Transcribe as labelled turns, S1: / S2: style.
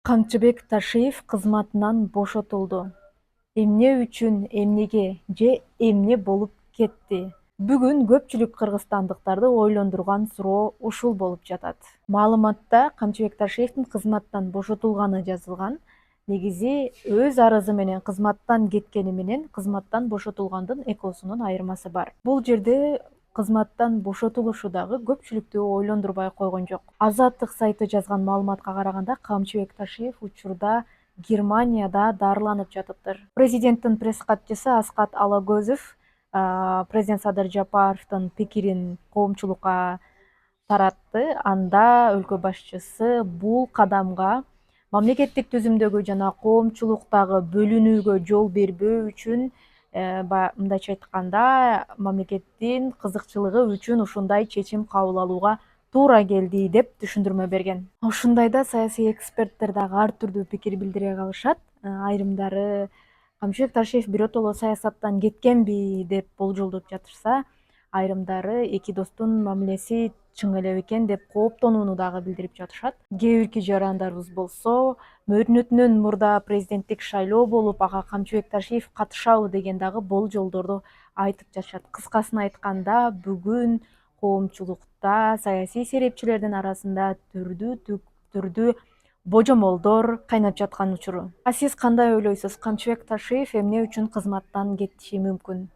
S1: Камчыбек Ташиев кызматынан бошотулду. Эмне үчүн, эмнеге же эмне болуп кетти? Бүгүн көпчүлүк кыргызстандыктарды ойлондурган суроо ушул болуп жатат. Маалыматта Камчыбек Ташиевдин кызматтан бошотулганы жазылган. Негизи өз арызы менен кызматтан кеткени менен кызматтан бошотулгандын экоосунун айырмасы бар. Бул жерде кызматтан бошотулушу дагы көпчүлүктү ойлондурбай койгон жок. Азаттык сайты жазган маалыматка караганда, Камчыбек Ташиев учурда Германияда дарыланып жатыптыр. Президенттин пресс-катчысы Аскат Алагөзов президент Садыр Жапаровдун пикирин коомчулукка таратты. Анда өлкө башчысы бул кадамга мамлекеттик түзүмдөгү жана коомчулуктагы бөлүнүүгө жол бербөө үчүн, мындайча айтканда, мамлекеттин кызыкчылыгы үчүн ушундай чечим кабыл алууга туура келди деп түшүндүрмө берген. Ушундайда саясий эксперттер дагы ар түрдүү пикир билдире калышат. Айрымдары Камчыбек Ташиев биротоло саясаттан кеткенби деп болжолдоп жатышса, айрымдары эки достун мамилеси чың эле бекен деп кооптонууну дагы билдирип жатышат. Кээ бирки жарандарыбыз болсо, мөөнөтүнөн мурда президенттик шайлоо болуп, ага Камчыбек Ташиев катышабы деген дагы болжолдорду айтып жатышат. Кыскасын айтканда, бүгүн коомчулукта, саясий серепчилердин арасында түрдүү божомолдор кайнап жаткан учуру. А сиз кандай ойлойсуз? Камчыбек Ташиев эмне үчүн кызматтан кетиши мүмкүн?